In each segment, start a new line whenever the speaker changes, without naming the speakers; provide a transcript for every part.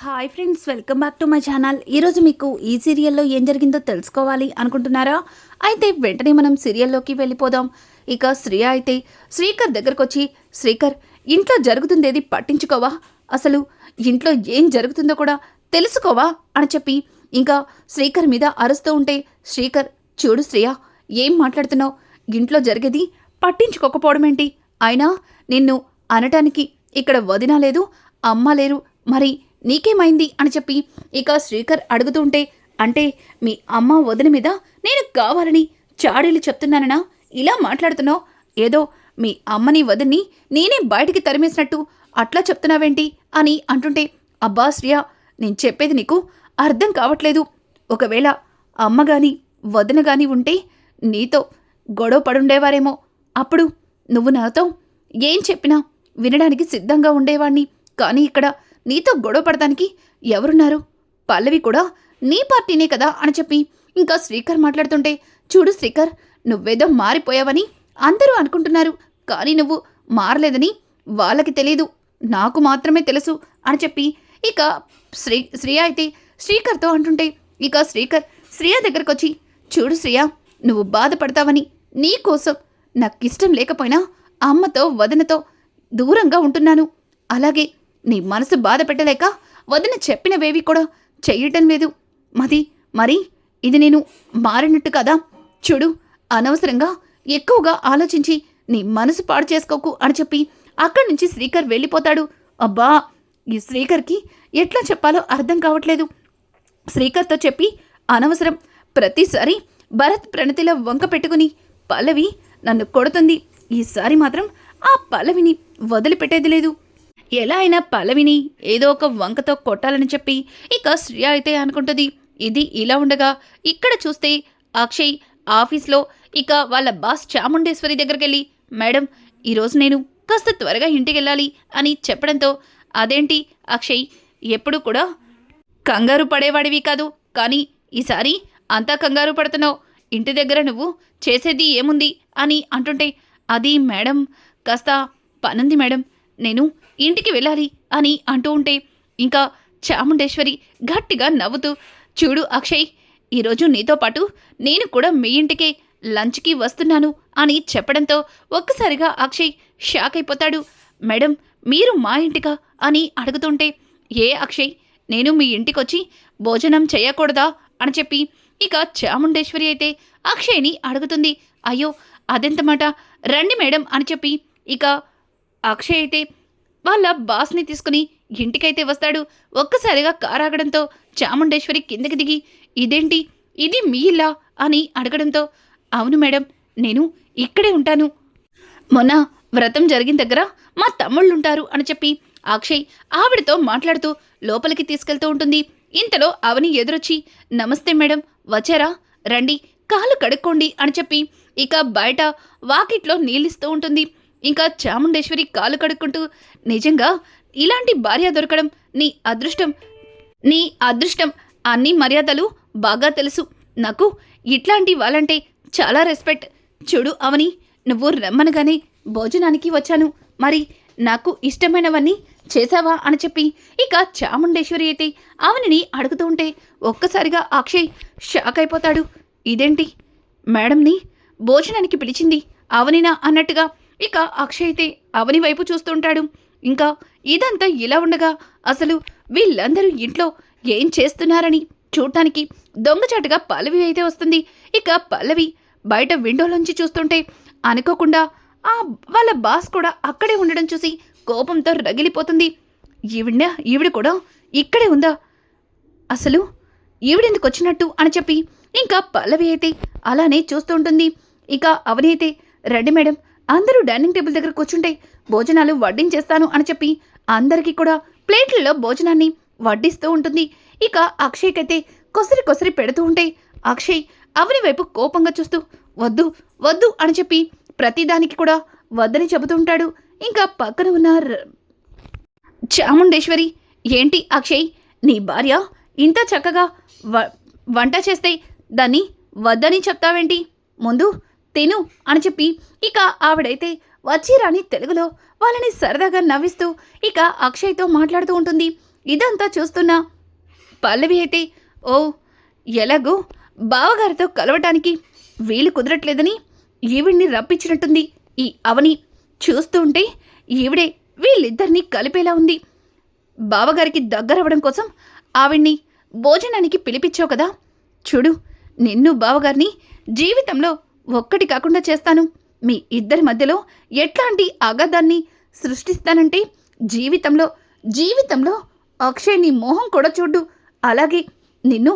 Hi friends, welcome back to my channel. ఈరోజు మీకు ఈ సీరియల్లో ఏం జరిగిందో తెలుసుకోవాలి అనుకుంటున్నారా? అయితే వెంటనే మనం సీరియల్లోకి వెళ్ళిపోదాం. ఇక శ్రియ అయితే శ్రీకర్ దగ్గరకు వచ్చి, శ్రీకర్, ఇంట్లో జరుగుతుందేది పట్టించుకోవా? అసలు ఇంట్లో ఏం జరుగుతుందో కూడా తెలుసుకోవా అని చెప్పి ఇంకా శ్రీకర్ మీద అరుస్తూ ఉంటే, శ్రీకర్, చూడు శ్రియ, ఏం మాట్లాడుతున్నావు? ఇంట్లో జరిగేది పట్టించుకోకపోవడం ఏంటి? అయినా నిన్ను అనటానికి ఇక్కడ వదిన లేదు, అమ్మ లేరు, మరి నీకేమైంది అని చెప్పి ఇక శ్రీకర్ అడుగుతుంటే, అంటే మీ అమ్మ వదిన మీద నేను కావాలని చాడీలు చెప్తున్నానన్నా ఇలా మాట్లాడుతున్నావు? ఏదో మీ అమ్మని వదిన్ని నేనే బయటికి తరిమేసినట్టు అట్లా చెప్తున్నావేంటి అని అంటుంటే, అబ్బా శ్రియ, నేను చెప్పేది నీకు అర్థం కావట్లేదు. ఒకవేళ అమ్మ గాని వదిన గాని ఉంటే నీతో గొడవ పడుండేవారేమో. అప్పుడు నువ్వు నాతో ఏం చెప్పినా వినడానికి సిద్ధంగా ఉండేవాణ్ణి. కానీ ఇక్కడ నీతో గొడవ పడటానికి ఎవరున్నారు? పల్లవి కూడా నీ పార్టీనే కదా అని చెప్పి ఇంకా శ్రీకర్ మాట్లాడుతుంటే, చూడు శ్రీకర్, నువ్వేదో మారిపోయావని అందరూ అనుకుంటున్నారు, కానీ నువ్వు మారలేదని వాళ్ళకి తెలీదు, నాకు మాత్రమే తెలుసు అని చెప్పి ఇక శ్రియ అయితే శ్రీకర్తో అంటుంటే, ఇక శ్రీకర్ శ్రియ దగ్గరకు వచ్చి, చూడు శ్రియ, నువ్వు బాధపడతావని నీకోసం నాకిష్టం లేకపోయినా అమ్మతో వదినతో దూరంగా ఉంటున్నాను. అలాగే నీ మనసు బాధ పెట్టలేక వదిన చెప్పినవేవి కూడా చెయ్యటం లేదు. మరి ఇది నేను మారినట్టు కదా? చూడు, అనవసరంగా ఎక్కువగా ఆలోచించి నీ మనసు పాడు చేసుకోకు అని చెప్పి అక్కడి నుంచి శ్రీకర్ వెళ్ళిపోతాడు. అబ్బా, ఈ శ్రీకర్కి ఎట్లా చెప్పాలో అర్థం కావట్లేదు. శ్రీకర్తో చెప్పి అనవసరం. ప్రతిసారి భరత్ ప్రణతిలో వంక పెట్టుకుని పల్లవి నన్ను కొడుతుంది. ఈసారి మాత్రం ఆ పల్లవిని వదిలిపెట్టేది లేదు. ఎలా అయినా పల్లవిని ఏదో ఒక వంకతో కొట్టాలని చెప్పి ఇక శ్రియ అయితే అనుకుంటుంది. ఇది ఇలా ఉండగా ఇక్కడ చూస్తే అక్షయ్ ఆఫీస్లో ఇక వాళ్ళ బాస్ చాముండేశ్వరి దగ్గరికి వెళ్ళి, మేడం, ఈరోజు నేను కాస్త త్వరగా ఇంటికి వెళ్ళాలి అని చెప్పడంతో, అదేంటి అక్షయ్, ఎప్పుడు కూడా కంగారు పడేవాడివి కాదు, కానీ ఈసారి అంతా కంగారు పడుతున్నావు. ఇంటి దగ్గర నువ్వు చేసేది ఏముంది అని అంటుంటే, అది మేడం, కాస్త పనుంది మేడం, నేను ఇంటికి వెళ్ళాలి అని అంటూ ఉంటే ఇంకా చాముండేశ్వరి గట్టిగా నవ్వుతూ, చూడు అక్షయ్, ఈరోజు నీతో పాటు నేను కూడా మీ ఇంటికే లంచ్కి వస్తున్నాను అని చెప్పడంతో ఒక్కసారిగా అక్షయ్ షాక్ అయిపోతాడు. మేడం, మీరు మా ఇంటికా అని అడుగుతుంటే, ఏ అక్షయ్, నేను మీ ఇంటికొచ్చి భోజనం చేయకూడదా అని చెప్పి ఇక చాముండేశ్వరి అయితే అక్షయ్ని అడుగుతుంది. అయ్యో, అదెంత మాట, రండి మేడం అని చెప్పి ఇక అక్షయ్ అయితే వాళ్ళ బాస్ని తీసుకుని ఇంటికైతే వస్తాడు. ఒక్కసారిగా కారాగడంతో చాముండేశ్వరి కిందకి దిగి, ఇదేంటి, ఇది మీ ఇల్లా అని అడగడంతో, అవును మేడం, నేను ఇక్కడే ఉంటాను. మొన్న వ్రతం జరిగిన దగ్గర మా తమ్ముళ్ళుంటారు అని చెప్పి అక్షయ్ ఆవిడతో మాట్లాడుతూ లోపలికి తీసుకెళ్తూ ఉంటుంది. ఇంతలో అవని ఎదురొచ్చి, నమస్తే మేడం, వచ్చారా, రండి, కాళ్ళు కడుక్కోండి అని చెప్పి ఇక బయట వాకిట్లో నీళ్ళిస్తూ ఉంటుంది. ఇంకా చాముండేశ్వరి కాళ్ళు కడుక్కుంటూ, నిజంగా ఇలాంటి భార్య దొరకడం నీ అదృష్టం, అన్ని మర్యాదలు బాగా తెలుసు, నాకు ఇట్లాంటి వాళ్ళంటే చాలా రెస్పెక్ట్. చూడు అవని, నువ్వు రమ్మనగానే భోజనానికి వచ్చాను, మరి నాకు ఇష్టమైనవన్నీ చేశావా అని చెప్పి ఇక చాముండేశ్వరి అయితే అవనిని అడుగుతూ ఉంటే ఒక్కసారిగా అక్షయ్ షాక్ అయిపోతాడు. ఇదేంటి, మేడంని భోజనానికి పిలిచింది అవనినా అన్నట్టుగా ఇక అక్షయ్ అయితే అవని వైపు చూస్తుంటాడు. ఇంకా ఇదంతా ఇలా ఉండగా అసలు వీళ్ళందరూ ఇంట్లో ఏం చేస్తున్నారని చూడటానికి దొంగచాటుగా పల్లవి అయితే వస్తుంది. ఇక పల్లవి బయట విండోలోంచి చూస్తుంటే అనుకోకుండా వాళ్ళ బాస్ కూడా అక్కడే ఉండడం చూసి కోపంతో రగిలిపోతుంది. ఈవిడ కూడా ఇక్కడే ఉందా? అసలు ఈవిడెందుకు వచ్చినట్టు అని చెప్పి ఇంకా పల్లవి అయితే అలానే చూస్తూ ఉంటుంది. ఇక అవని అయితే, రండి మేడం, అందరూ డైనింగ్ టేబుల్ దగ్గర కూర్చుంటే భోజనాలు వడ్డించేస్తాను అని చెప్పి అందరికీ కూడా ప్లేట్లలో భోజనాన్ని వడ్డిస్తూ ఉంటుంది. ఇక అక్షయ్కైతే కొసరి పెడుతూ ఉంటే అక్షయ్ అవని వైపు కోపంగా చూస్తూ, వద్దు వద్దు అని చెప్పి ప్రతిదానికి కూడా వద్దని చెబుతుంటాడు. ఇంకా పక్కన ఉన్న చాముండేశ్వరి, ఏంటి అక్షయ్, నీ భార్య ఇంత చక్కగా వంట చేస్తే దాన్ని వద్దని చెప్తావేంటి? ముందు తిను అని చెప్పి ఇక ఆవిడైతే వచ్చిరాని తెలుగులో వాళ్ళని సరదాగా నవ్విస్తూ ఇక అక్షయ్తో మాట్లాడుతూ ఉంటుంది. ఇదంతా చూస్తున్న పల్లవి అయితే ఓ ఎలాగో బావగారితో కలవటానికి వీలు కుదరట్లేదని ఈవిడ్ని రప్పించినట్టుంది ఈ అవని. చూస్తూ ఉంటే ఈవిడే వీళ్ళిద్దరినీ కలిపేలా ఉంది. బావగారికి దగ్గరవ్వడం కోసం ఆవిడ్ని భోజనానికి పిలిపించావు కదా, చూడు నిన్ను బావగారిని జీవితంలో ఒక్కటి కాకుండా చేస్తాను. మీ ఇద్దరి మధ్యలో ఎట్లాంటి అగాధాన్ని సృష్టిస్తానంటే జీవితంలో అక్షయ్ నీ మోహం కూడా చూడ్డు. అలాగే నిన్ను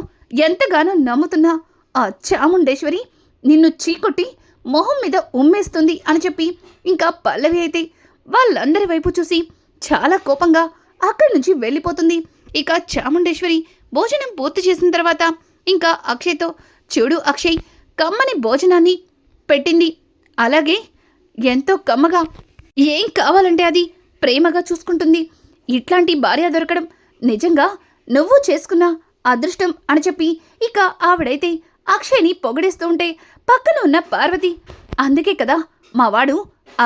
ఎంతగానో నమ్ముతున్న ఆ చాముండేశ్వరి నిన్ను చీకొట్టి మొహం మీద ఉమ్మేస్తుంది అని చెప్పి ఇంకా పల్లవి అయితే వాళ్ళందరి వైపు చూసి చాలా కోపంగా అక్కడి నుంచి వెళ్ళిపోతుంది. ఇక చాముండేశ్వరి భోజనం పూర్తి చేసిన తర్వాత ఇంకా అక్షయ్తో, చూడు అక్షయ్, కమ్మని భోజనాన్ని పెట్టింది, అలాగే ఎంతో కమ్మగా ఏం కావాలంటే అది ప్రేమగా చూసుకుంటుంది. ఇట్లాంటి భార్య దొరకడం నిజంగా నువ్వు చేసుకున్న అదృష్టం అని చెప్పి ఇక ఆవిడైతే అక్షయ్ని పొగడేస్తూ ఉంటే పక్కన ఉన్న పార్వతి, అందుకే కదా మావాడు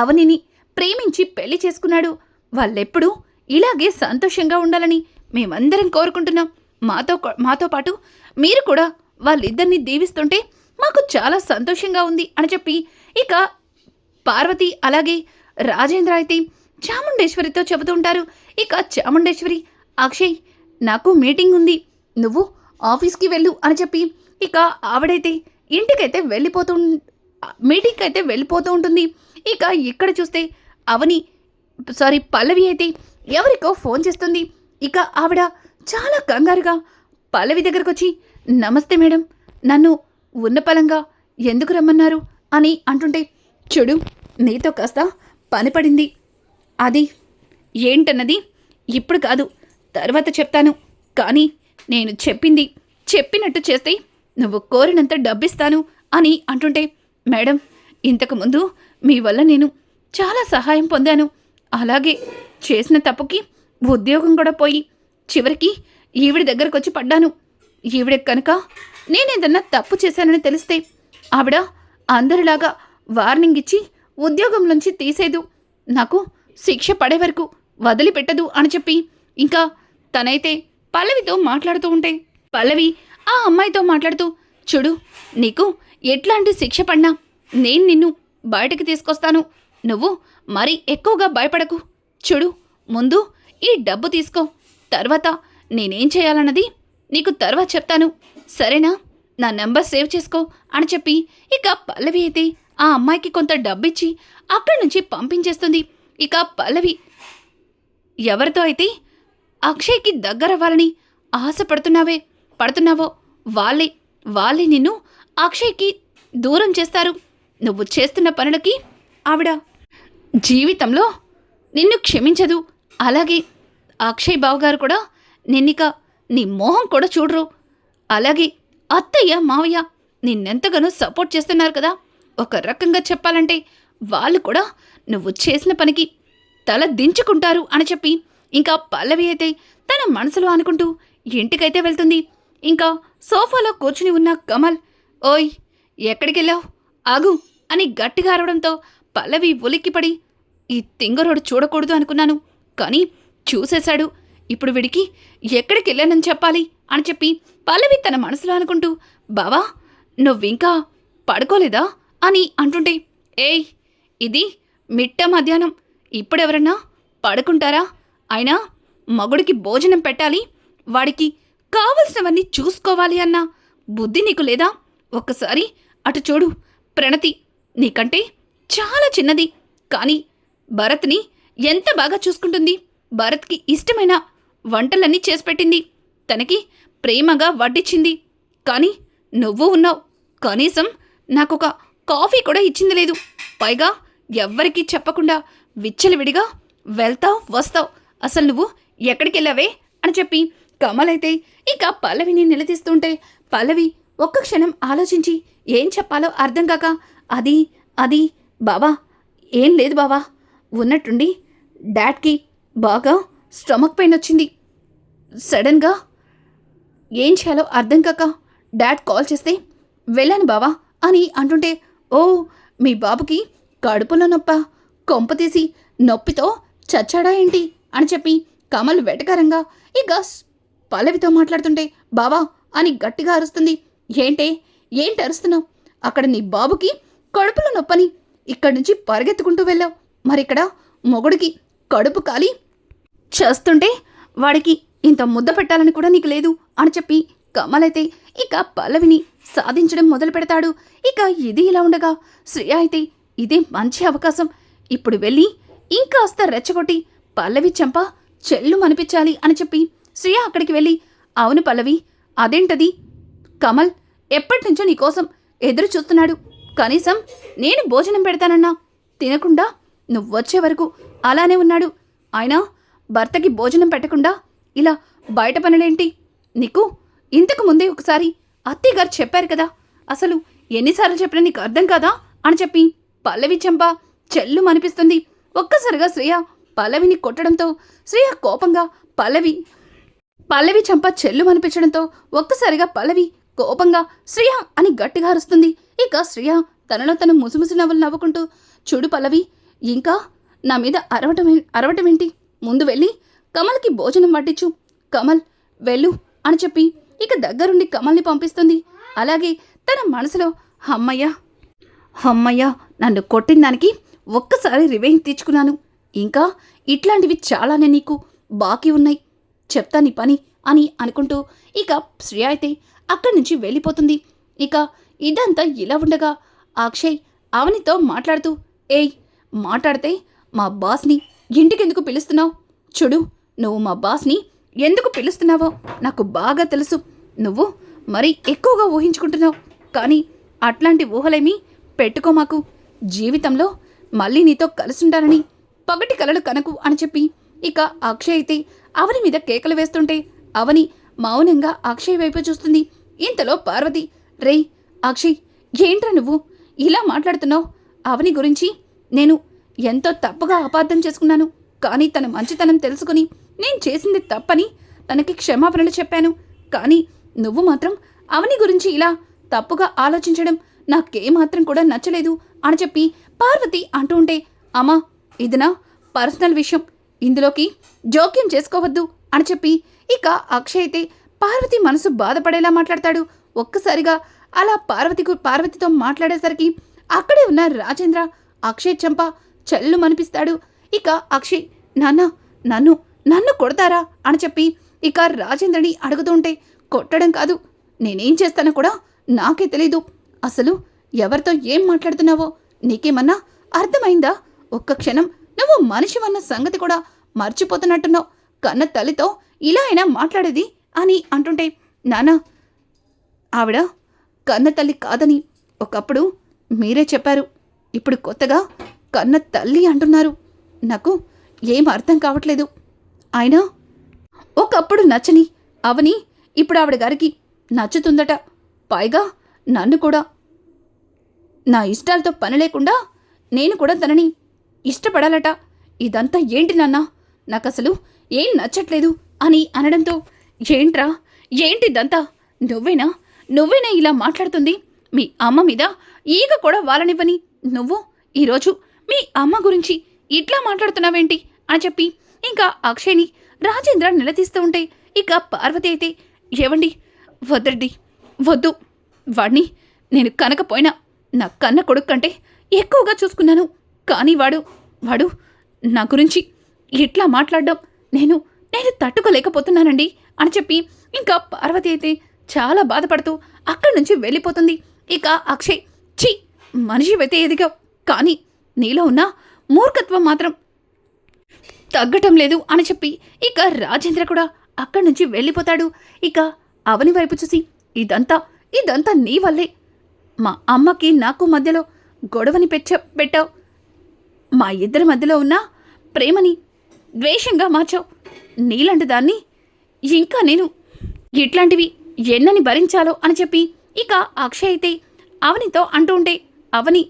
అవనిని ప్రేమించి పెళ్లి చేసుకున్నాడు. వాళ్ళెప్పుడూ ఇలాగే సంతోషంగా ఉండాలని మేమందరం కోరుకుంటున్నాం. మాతో పాటు మీరు కూడా వాళ్ళిద్దరిని దీవిస్తుంటే మాకు చాలా సంతోషంగా ఉంది అని చెప్పి ఇక పార్వతి అలాగే రాజేంద్ర అయితే చాముండేశ్వరితో చెబుతూ ఉంటారు. ఇక చాముండేశ్వరి, అక్షయ్ నాకు మీటింగ్ ఉంది, నువ్వు ఆఫీస్కి వెళ్ళు అని చెప్పి ఇక ఆవిడైతే ఇంటికైతే మీటింగ్కి అయితే వెళ్ళిపోతూ ఉంటుంది. ఇక ఇక్కడ చూస్తే పల్లవి అయితే ఎవరికో ఫోన్ చేస్తుంది. ఇక ఆవిడ చాలా కంగారుగా పల్లవి దగ్గరకు వచ్చి, నమస్తే మేడం, నన్ను ఉన్నపలంగా ఎందుకు రమ్మన్నారు అని అంటుంటే, చూడు నీతో కాస్త పని పడింది, అది ఏంటన్నది ఇప్పుడు కాదు తర్వాత చెప్తాను, కానీ నేను చెప్పినట్టు చేస్తే నువ్వు కోరినంత డబ్బిస్తాను అని అంటుంటే, మేడం ఇంతకుముందు మీ వల్ల నేను చాలా సహాయం పొందాను, అలాగే చేసిన తప్పుకి ఉద్యోగం కూడా పోయి చివరికి ఈవిడ దగ్గరకు వచ్చి పడ్డాను. ఈవిడ కనుక నేనేదన్నా తప్పు చేశానని తెలిస్తే ఆవిడ అందరిలాగా వార్నింగ్ ఇచ్చి ఉద్యోగంలోంచి తీసేదు, నాకు శిక్ష పడే వరకు వదిలిపెట్టదు అని చెప్పి ఇంకా తనైతే పల్లవితో మాట్లాడుతూ ఉంటే పల్లవి ఆ అమ్మాయితో మాట్లాడుతూ, చూడు నీకు ఎట్లాంటి శిక్ష పడినా నేను నిన్ను బయటకు తీసుకొస్తాను, నువ్వు మరీ ఎక్కువగా భయపడకు, చూడు ముందు ఈ డబ్బు తీసుకో, తర్వాత నేనేం చేయాలన్నది నీకు తర్వాత చెప్తాను, సరేనా, నా నెంబర్ సేవ్ చేసుకో అని చెప్పి ఇక పల్లవి అయితే ఆ అమ్మాయికి కొంత డబ్బిచ్చి అక్కడి నుంచి పంపించేస్తుంది. ఇక పల్లవి ఎవరితో అయితే అక్షయ్కి దగ్గరవ్వాలని పడుతున్నావో వాళ్ళే నిన్ను అక్షయ్కి దూరం చేస్తారు. నువ్వు చేస్తున్న పనులకి ఆవిడ జీవితంలో నిన్ను క్షమించదు. అలాగే అక్షయ్ బావగారు కూడా నిన్నిక నీ మోహం కూడా చూడరు. అలాగే అత్తయ్య మావయ్య నిన్నెంతగానో సపోర్ట్ చేస్తున్నారు కదా, ఒక రకంగా చెప్పాలంటే వాళ్ళు కూడా నువ్వు చేసిన పనికి తల దించుకుంటారు అని చెప్పి ఇంకా పల్లవి అయితే తన మనసులో అనుకుంటూ ఇంటికైతే వెళ్తుంది. ఇంకా సోఫాలో కూర్చుని ఉన్న కమల్, ఓయ్ ఎక్కడికెళ్ళావు, ఆగు అని గట్టిగా అరవడంతో పల్లవి ఉలిక్కిపడి, ఈ తింగరోడు చూడకూడదు అనుకున్నాను, కానీ చూసేశాడు, ఇప్పుడు వీడికి ఎక్కడికెళ్ళానని చెప్పాలి అని చెప్పి పల్లవి తన మనసులో అనుకుంటూ, బావా నువ్వింకా పడుకోలేదా అని అంటుంటే, ఏయ్ ఇది మిట్ట మధ్యాహ్నం, ఇప్పుడెవరన్నా పడుకుంటారా, అయినా మగుడికి భోజనం పెట్టాలి, వాడికి కావలసినవన్నీ చూసుకోవాలి అన్న బుద్ధి నీకు లేదా, ఒక్కసారి అటు చూడు, ప్రణతి నీకంటే చాలా చిన్నది, కానీ భరత్ని ఎంత బాగా చూసుకుంటుంది, భరత్కి ఇష్టమైన వంటలన్నీ చేసి పెట్టింది, తనకి ప్రేమగా వడ్డించింది, కానీ నువ్వు ఉన్నావు, కనీసం నాకొక కాఫీ కూడా ఇచ్చింది లేదు, పైగా ఎవ్వరికీ చెప్పకుండా విచ్చలవిడిగా వెళ్తావు వస్తావు, అసలు నువ్వు ఎక్కడికెళ్ళావే అని చెప్పి కమల్ అయితే ఇక పల్లవిని నిలదీస్తుంటే పల్లవి ఒక్క క్షణం ఆలోచించి ఏం చెప్పాలో అర్థం కాక, అది బావా ఏం లేదు బావా, ఉన్నట్టుండి డాడ్కి బాగా స్టమక్ పెయిన్ వచ్చింది, సడన్గా ఏం చేయాలో అర్థం కాక డాడ్ కాల్ చేస్తే వెళ్ళాను బావా అని అంటుంటే, ఓ మీ బాబుకి కడుపులో నొప్ప, కొంప తీసి నొప్పితో చచ్చాడా ఏంటి అని చెప్పి కమల్ వెటకారంగా ఇక పల్లవితో మాట్లాడుతుంటే బావా అని గట్టిగా అరుస్తుంది. ఏంటి అరుస్తున్నావు? అక్కడ నీ బాబుకి కడుపులో నొప్పని ఇక్కడి నుంచి పరిగెత్తుకుంటూ వెళ్ళావు, మరిక్కడ మొగుడికి కడుపు కాలి చేస్తుంటే వాడికి ఇంత ముద్ద పెట్టాలని కూడా నీకు లేదు అని చెప్పి కమల్ అయితే ఇక పల్లవిని సాధించడం మొదలు పెడతాడు. ఇక ఇది ఇలా ఉండగా శ్రేయ అయితే ఇదే మంచి అవకాశం, ఇప్పుడు వెళ్ళి ఇంకాస్త రెచ్చగొట్టి పల్లవి చెంప చెల్లు అనిపించాలి అని చెప్పి శ్రేయ అక్కడికి వెళ్ళి అవును పల్లవి, అదేంటది? కమల్ ఎప్పటినుంచో నీకోసం ఎదురు చూస్తున్నాడు, కనీసం నేను భోజనం పెడతానన్నా తినకుండా నువ్వొచ్చే వరకు అలానే ఉన్నాడు. అయినా భర్తకి భోజనం పెట్టకుండా ఇలా బయట పనులేంటి? నీకు ఇంతకు ముందే ఒకసారి అత్తయ్యగారు చెప్పారు కదా, అసలు ఎన్నిసార్లు చెప్పినా నీకు అర్థం కాదా అని చెప్పి పల్లవి చెంప చెల్లు అనిపిస్తుంది. ఒక్కసారిగా శ్రేయ పల్లవిని కొట్టడంతో శ్రేయ కోపంగా పల్లవి చెంప చెల్లు అనిపించడంతో ఒక్కసారిగా పల్లవి కోపంగా శ్రేయ అని గట్టిగా అరుస్తుంది. ఇక శ్రేయ తనలో తను ముసుముసు నవ్వులు నవ్వుకుంటూ చూడు పల్లవి, ఇంకా నా మీద అరవటమేంటి? ముందు వెళ్ళి కమల్కి భోజనం వడ్డించు, కమల్ వెళ్ళు అని చెప్పి ఇక దగ్గరుండి కమల్ని పంపిస్తుంది. అలాగే తన మనసులో అమ్మయ్యా నన్ను కొట్టిన దానికి ఒక్కసారి రివెంజ్ తీర్చుకున్నాను, ఇంకా ఇట్లాంటివి చాలానే నీకు బాకీ ఉన్నాయి, చెప్తా నీ పని అని అనుకుంటూ ఇక శ్రేయ అయితే అక్కడి నుంచి వెళ్ళిపోతుంది. ఇక ఇదంతా ఇలా ఉండగా అక్షయ్ అవనితో మాట్లాడుతూ మాట్లాడితే మా బాస్ని ఇంటికెందుకు పిలుస్తున్నావు? చూడు, నువ్వు మా బాస్ని ఎందుకు పిలుస్తున్నావో నాకు బాగా తెలుసు, నువ్వు మరీ ఎక్కువగా ఊహించుకుంటున్నావు, కానీ అట్లాంటి ఊహలేమీ పెట్టుకో మాకు, జీవితంలో మళ్ళీ నీతో కలుసుంటానని పగటి కలలు కనకు అని చెప్పి ఇక అక్షయ్ అయితే అవని మీద కేకలు వేస్తుంటే అవని మౌనంగా అక్షయ్ వైపు చూస్తుంది. ఇంతలో పార్వతి, రేయ్ అక్షయ్, ఏంట్రా నువ్వు ఇలా మాట్లాడుతున్నావు? అవని గురించి నేను ఎంతో తప్పుగా అపార్థం చేసుకున్నాను, కానీ తన మంచితనం తెలుసుకుని నేను చేసింది తప్పని తనకి క్షమాపణలు చెప్పాను, కానీ నువ్వు మాత్రం అవని గురించి ఇలా తప్పుగా ఆలోచించడం నాకేమాత్రం కూడా నచ్చలేదు అని చెప్పి పార్వతి అంటూ ఉంటే అమ్మా, ఇది నా పర్సనల్ విషయం, ఇందులోకి జోక్యం చేసుకోవద్దు అని చెప్పి ఇక అక్షయ్ అయితే పార్వతి మనసు బాధపడేలా మాట్లాడతాడు. ఒక్కసారిగా అలా పార్వతితో మాట్లాడేసరికి అక్కడే ఉన్న రాజేంద్ర అక్షయ్ చంప చెల్లు మనిపిస్తాడు. ఇక అక్షయ్, నన్ను కొడతారా అని చెప్పి ఇక రాజేంద్రని అడుగుతుంటే కొట్టడం కాదు, నేనేం చేస్తానో కూడా నాకే తెలీదు, అసలు ఎవరితో ఏం మాట్లాడుతున్నావో నీకేమన్నా అర్థమైందా? ఒక్క క్షణం నువ్వు మనిషివన్న సంగతి కూడా మర్చిపోతున్నట్టున్నావు, కన్న తల్లితో ఇలా అయినా మాట్లాడేది అని అంటుంటే నానా, ఆవిడ కన్న తల్లి కాదని ఒకప్పుడు మీరే చెప్పారు, ఇప్పుడు కొత్తగా కన్న తల్లి అంటున్నారు, నాకు ఏం అర్థం కావట్లేదు. అయినా ఒకప్పుడు నచ్చని అవని ఇప్పుడు ఆవిడ గారికి నచ్చుతుందట, పైగా నన్ను కూడా నా ఇష్టాలతో పని లేకుండా నేను కూడా తనని ఇష్టపడాలట, ఇదంతా ఏంటి నాన్న, నాకసలు ఏం నచ్చట్లేదు అని అనడంతో ఏంటిదంతా, నువ్వేనా ఇలా మాట్లాడుతుంది? మీ అమ్మ మీద ఈగ కూడా వాలనివ్వని నువ్వు ఈరోజు మీ అమ్మ గురించి ఇట్లా మాట్లాడుతున్నావేంటి అని చెప్పి ఇంకా అక్షయ్ని రాజేంద్ర నిలదీస్తూ ఉంటే ఇక పార్వతి అయితే ఏవండి, వద్దు, వాడిని నేను కనకపోయినా నా కన్న కొడుకు కంటే ఎక్కువగా చూసుకున్నాను, కానీ వాడు నా గురించి ఇట్లా మాట్లాడడం నేను తట్టుకోలేకపోతున్నానండి అని చెప్పి ఇంకా పార్వతి అయితే చాలా బాధపడుతూ అక్కడి నుంచి వెళ్ళిపోతుంది. ఇక అక్షయ్, ఛీ, మనిషివైతే ఎదిగావు, కానీ నీలో ఉన్న మూర్ఖత్వం మాత్రం తగ్గటం లేదు అని చెప్పి ఇక రాజేంద్ర కూడా అక్కడి నుంచి వెళ్ళిపోతాడు. ఇక అవని వైపు చూసి ఇదంతా నీ వల్లే, మా అమ్మకి నాకు మధ్యలో గొడవని పెట్టావు, మా ఇద్దరి మధ్యలో ఉన్న ప్రేమని ద్వేషంగా మార్చావు, నీలాంటి దాన్ని ఇంకా నేను ఇట్లాంటివి ఎన్నని భరించాలో అని చెప్పి ఇక అక్షయ్ అయితే అవనితో అంటూ ఉంటే అవని,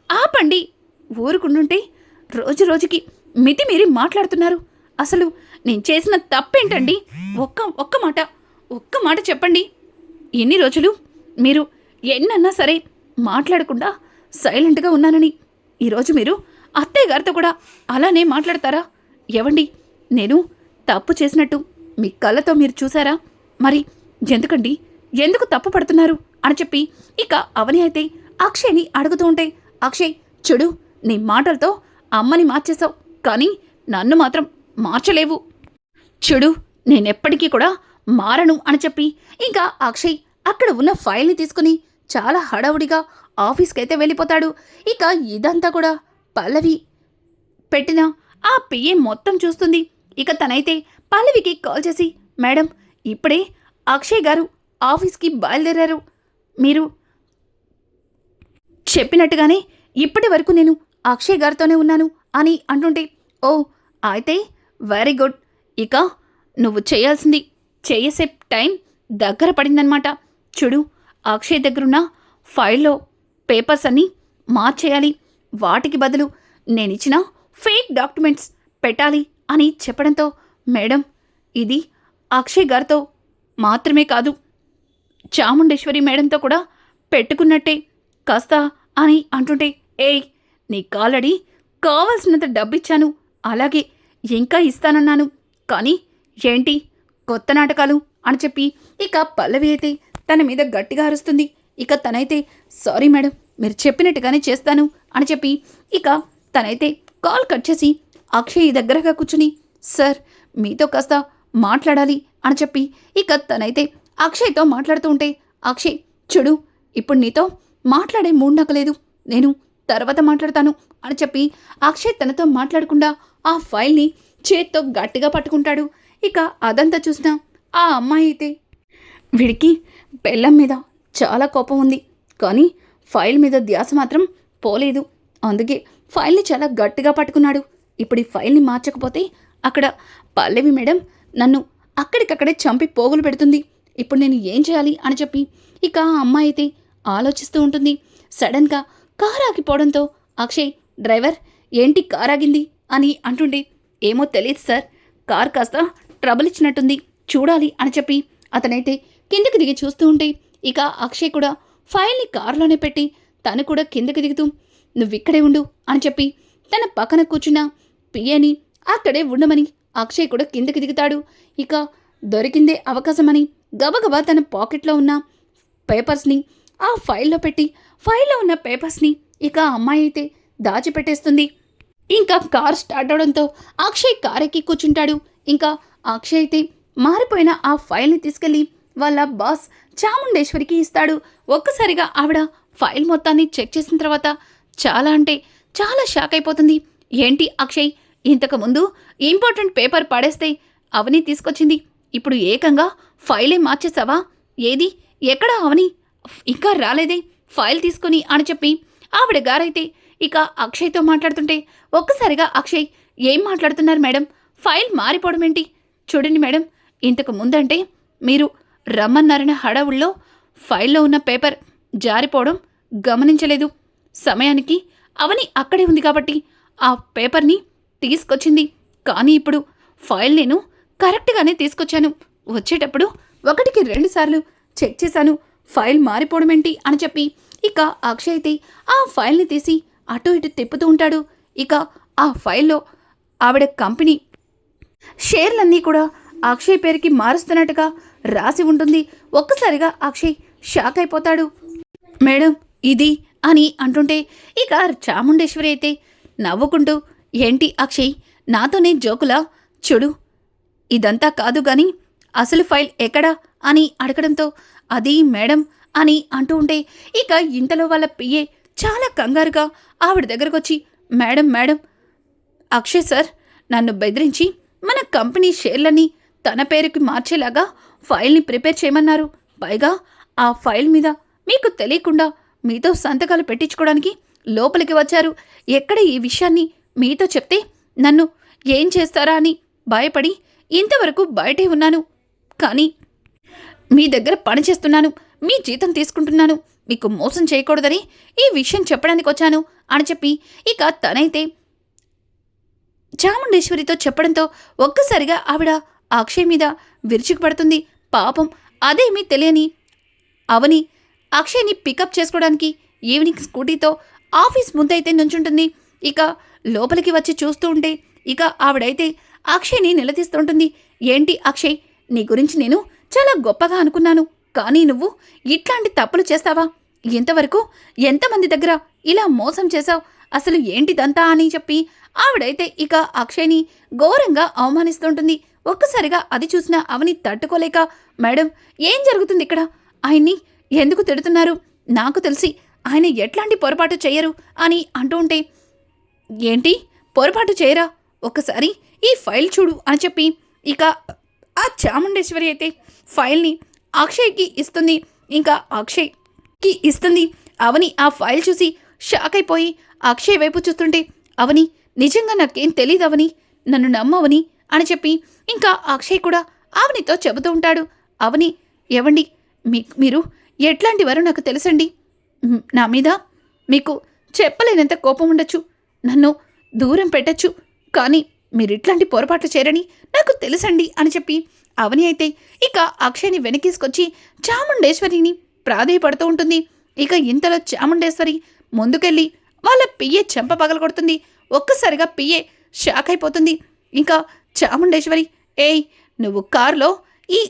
ఆపండి, ఊరుకుంటుంటే రోజు రోజుకి మితిమీరి మాట్లాడుతున్నారు, అసలు నేను చేసిన తప్పేంటండి? ఒక్క మాట చెప్పండి. ఎన్ని రోజులు మీరు ఎన్నన్నా సరే మాట్లాడకుండా సైలెంట్గా ఉన్నానని ఈరోజు మీరు అత్తయ్య గారితో కూడా అలానే మాట్లాడతారా? ఏవండి, నేను తప్పు చేసినట్టు మీ కళ్ళతో మీరు చూసారా? మరి ఎందుకండి, ఎందుకు తప్పు పడుతున్నారు అని చెప్పి ఇక అవని అయితే అక్షయ్ని అడుగుతూ ఉంటే, అక్షయ్ చూడు, నీ మాటలతో అమ్మని మార్చేశావు, కానీ నన్ను మాత్రం మార్చలేవు. చూడు, నేనెప్పటికీ కూడా మారను అని చెప్పి ఇంకా అక్షయ్ అక్కడ ఉన్న ఫైల్ని తీసుకుని చాలా హడావుడిగా ఆఫీస్కైతే వెళ్ళిపోతాడు. ఇక ఇదంతా కూడా పల్లవి పెట్టిన ఆ పిఏ మొత్తం చూస్తుంది. ఇక తనైతే పల్లవికి కాల్ చేసి, మేడం, ఇప్పుడే అక్షయ్ గారు ఆఫీస్కి బయలుదేరారు. మీరు చెప్పినట్టుగానే ఇప్పటి వరకు నేను అక్షయ్ గారితోనే ఉన్నాను అని అంటుంటే, ఓ అయితే వెరీ గుడ్. ఇక నువ్వు చేయాల్సింది చేసే టైం దగ్గర పడిందనమాట. చూడు, అక్షయ్ దగ్గరున్న ఫైల్లో పేపర్స్ అన్నీ మార్చేయాలి. వాటికి బదులు నేనిచ్చిన ఫేక్ డాక్యుమెంట్స్ పెట్టాలి అని చెప్పడంతో, మేడం, ఇది అక్షయ్ గారితో మాత్రమే కాదు, చాముండేశ్వరి మేడంతో కూడా పెట్టుకున్నట్టే కాస్త అని అంటుంటే, ఏయ్, నీకు ఆల్రెడీ కావాల్సినంత డబ్బిచ్చాను, అలాగే ఇంకా ఇస్తానన్నాను, కానీ ఏంటి కొత్త నాటకాలు అని చెప్పి ఇక పల్లవి అయితే తన మీద గట్టిగా అరుస్తుంది. ఇక తనైతే, సారీ మేడం, మీరు చెప్పినట్టుగానే చేస్తాను అని చెప్పి ఇక తనైతే కాల్ కట్ చేసి అక్షయ్ దగ్గరగా కూర్చుని, సార్, మీతో కాస్త మాట్లాడాలి అని చెప్పి ఇక తనైతే అక్షయ్తో మాట్లాడుతూ ఉంటే, అక్షయ్ చూడు, ఇప్పుడు నీతో మాట్లాడే మూడ్ నాకు లేదు, నేను తర్వాత మాట్లాడతాను అని చెప్పి అక్షయ్ తనతో మాట్లాడకుండా ఆ ఫైల్ని చేత్తో గట్టిగా పట్టుకుంటాడు. ఇక అదంతా చూసిన ఆ అమ్మాయి అయితే, వీడికి బెల్లం మీద చాలా కోపం ఉంది, కానీ ఫైల్ మీద ధ్యాస మాత్రం పోలేదు, అందుకే ఫైల్ని చాలా గట్టిగా పట్టుకున్నాడు. ఇప్పుడు ఈ ఫైల్ని మార్చకపోతే అక్కడ పల్లవి మేడం నన్ను అక్కడికక్కడే చంపి పోగులు పెడుతుంది. ఇప్పుడు నేను ఏం చేయాలి అని చెప్పి ఇక ఆ అమ్మాయి అయితే ఆలోచిస్తూ ఉంటుంది. సడన్గా కారు ఆగిపోవడంతో అక్షయ్, డ్రైవర్, ఏంటి కారు ఆగింది అని అంటుండే, ఏమో తెలియదు సార్, కార్ కాస్త ట్రబుల్ ఇచ్చినట్టుంది, చూడాలి అని చెప్పి అతనైతే కిందకి దిగి చూస్తూ ఉంటే ఇక అక్షయ్ కూడా ఫైల్ని కారులోనే పెట్టి తను కూడా కిందకి దిగుతూ, నువ్విక్కడే ఉండు అని చెప్పి తన పక్కన కూర్చున్న పిఏని అక్కడే ఉండమని అక్షయ్ కూడా కిందకి దిగుతాడు. ఇక దొరికిందే అవకాశమని గబగబా తన పాకెట్లో ఉన్న పేపర్స్ని ఆ ఫైల్లో పెట్టి ఫైల్లో ఉన్న పేపర్స్ని ఇక అమ్మాయి అయితే దాచిపెట్టేస్తుంది. ఇంకా కార్ స్టార్ట్ అవడంతో అక్షయ్ కారెక్కి కూర్చుంటాడు. ఇంకా అక్షయ్ అయితే మారిపోయిన ఆ ఫైల్ని తీసుకెళ్ళి వాళ్ళ బాస్ చాముండేశ్వరికి ఇస్తాడు. ఒక్కసారిగా ఆవిడ ఫైల్ మొత్తాన్ని చెక్ చేసిన తర్వాత చాలా అంటే చాలా షాక్ అయిపోతుంది. ఏంటి అక్షయ్, ఇంతకుముందు ఇంపార్టెంట్ పేపర్ పడేస్తే అవని తీసుకొచ్చింది, ఇప్పుడు ఏకంగా ఫైలే మార్చేసావా? ఏది, ఎక్కడ అవని ఇంకా రాలేదే ఫైల్ తీసుకుని అని చెప్పి ఆవిడ గారైతే ఇక అక్షయ్తో మాట్లాడుతుంటే ఒక్కసారిగా అక్షయ్, ఏం మాట్లాడుతున్నారు మేడం, ఫైల్ మారిపోవడం ఏంటి? చూడండి మేడం, ఇంతకు ముందంటే మీరు రమ్మన్నారన్న హడావుల్లో ఫైల్లో ఉన్న పేపర్ జారిపోవడం గమనించలేదు. సమయానికి అవని అక్కడే ఉంది కాబట్టి ఆ పేపర్ని తీసుకొచ్చింది, కానీ ఇప్పుడు ఫైల్ నేను కరెక్ట్గానే తీసుకొచ్చాను. వచ్చేటప్పుడు 1కి 2 సార్లు చెక్ చేశాను, ఫైల్ మారిపోవడం ఏంటి అని చెప్పి ఇక అక్షయ్ అయితే ఆ ఫైల్ని తీసి అటు ఇటు తిప్పుతూ ఉంటాడు. ఇక ఆ ఫైల్లో ఆవిడ కంపెనీ షేర్లన్నీ కూడా అక్షయ్ పేరుకి మారుస్తున్నట్టుగా రాసి ఉంటుంది. ఒక్కసారిగా అక్షయ్ షాక్ అయిపోతాడు. మేడం, ఇది అని అంటుంటే ఇక చాముండేశ్వరి అయితే నవ్వుకుంటూ, ఏంటి అక్షయ్, నాతోనే జోకులా? చూడు, ఇదంతా కాదు గాని అసలు ఫైల్ ఎక్కడా అని అడగడంతో, అది మేడం అని అంటూ ఉంటే ఇక ఇంతలో వాళ్ళ పిఏ చాలా కంగారుగా ఆవిడ దగ్గరకు వచ్చి, మేడం మేడం, అక్షయ్ సార్ నన్ను బెదిరించి మన కంపెనీ షేర్లన్నీ తన పేరుకి మార్చేలాగా ఫైల్ని ప్రిపేర్ చేయమన్నారు. పైగా ఆ ఫైల్ మీద మీకు తెలియకుండా మీతో సంతకాలు పెట్టించుకోవడానికి లోపలికి వచ్చారు. ఎక్కడ ఈ విషయాన్ని మీతో చెప్తే నన్ను ఏం చేస్తారా అని భయపడి ఇంతవరకు బయటే ఉన్నాను. కానీ మీ దగ్గర పని చేస్తున్నాను, మీ జీతం తీసుకుంటున్నాను, మీకు మోసం చేయకూడదని ఈ విషయం చెప్పడానికి వచ్చాను అని చెప్పి ఇక తనైతే చాముండేశ్వరితో చెప్పడంతో ఒక్కసారిగా ఆవిడ అక్షయ్ మీద విరుచుకుపడుతుంది. పాపం అదేమీ తెలియని అవని అక్షయ్ని పికప్ చేసుకోవడానికి ఈవినింగ్ స్కూటీతో ఆఫీస్ ముందైతే నుంచుంటుంది. ఇక లోపలికి వచ్చి చూస్తూ ఉంటే ఇక ఆవిడైతే అక్షయ్ని నిలదీస్తుంటుంది. ఏంటి అక్షయ్, నీ గురించి నేను చాలా గొప్పగా అనుకున్నాను, కానీ నువ్వు ఇట్లాంటి తప్పులు చేస్తావా? ఇంతవరకు ఎంతమంది దగ్గర ఇలా మోసం చేశావు? అసలు ఏంటిదంతా అని చెప్పి ఆవిడైతే ఇక అక్షయ్ని ఘోరంగా అవమానిస్తుంటుంది. ఒక్కసారిగా అది చూసిన అవని తట్టుకోలేక, మేడం ఏం జరుగుతుంది ఇక్కడ? ఆయన్ని ఎందుకు తిడుతున్నారు? నాకు తెలిసి ఆయన ఎట్లాంటి పొరపాటు చెయ్యరు అని అంటూ ఉంటే, ఏంటి పొరపాటు చేయరా? ఒక్కసారి ఈ ఫైల్ చూడు అని చెప్పి ఇక ఆ చాముండేశ్వరి అయితే ఫైల్ని అక్షయ్కి ఇస్తుంది. ఇంకా అక్షయ్కి ఇస్తుంది. అవని ఆ ఫైల్ చూసి షాక్ అయిపోయి అక్షయ్ వైపు చూస్తుంటే, అవని నిజంగా నాకేం తెలీదు అవని, నన్ను నమ్మవని అని చెప్పి ఇంకా అక్షయ్ కూడా అవనితో చెబుతూ ఉంటాడు. అవని, ఏవండి మీరు ఎట్లాంటి వారో నాకు తెలుసండి. నా మీద మీకు చెప్పలేనంత కోపం ఉండొచ్చు, నన్ను దూరం పెట్టచ్చు, కానీ మీరు ఇట్లాంటి పొరపాట్లు చేయరని నాకు తెలుసండి అని చెప్పి అవని అయితే ఇక అక్షయ్ని వెనకేసుకొచ్చి చాముండేశ్వరిని ప్రాధేయపడుతూ ఉంటుంది. ఇక ఇంతలో చాముండేశ్వరి ముందుకెళ్ళి వాళ్ళ పియ్యే చెంప పగలగొడుతుంది. ఒక్కసారిగా పియ్యే షాక్ అయిపోతుంది. ఇంకా చాముండేశ్వరి, ఏయ్ నువ్వు కారులో ఈ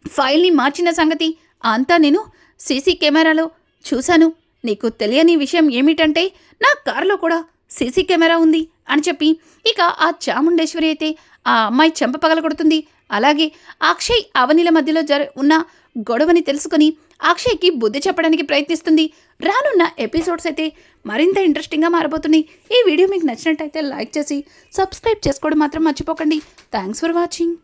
ఫైల్ని మార్చిన సంగతి అంతా నేను సీసీ కెమెరాలో చూశాను. నీకు తెలియని విషయం ఏమిటంటే నా కారులో కూడా సీసీ కెమెరా ఉంది అని చెప్పి ఇక ఆ చాముండేశ్వరి అయితే ఆ అమ్మాయి చెంప పగలగొడుతుంది. అలాగే అక్షయ్ అవనిల మధ్యలో ఉన్న గొడవని తెలుసుకుని అక్షయ్కి బుద్ధి చెప్పడానికి ప్రయత్నిస్తుంది. రానున్న ఎపిసోడ్స్ అయితే మరింత ఇంట్రెస్టింగ్గా మారబోతున్నాయి. ఈ వీడియో మీకు నచ్చినట్టయితే లైక్ చేసి సబ్స్క్రైబ్ చేసుకోవడం మాత్రం మర్చిపోకండి. Thanks for watching.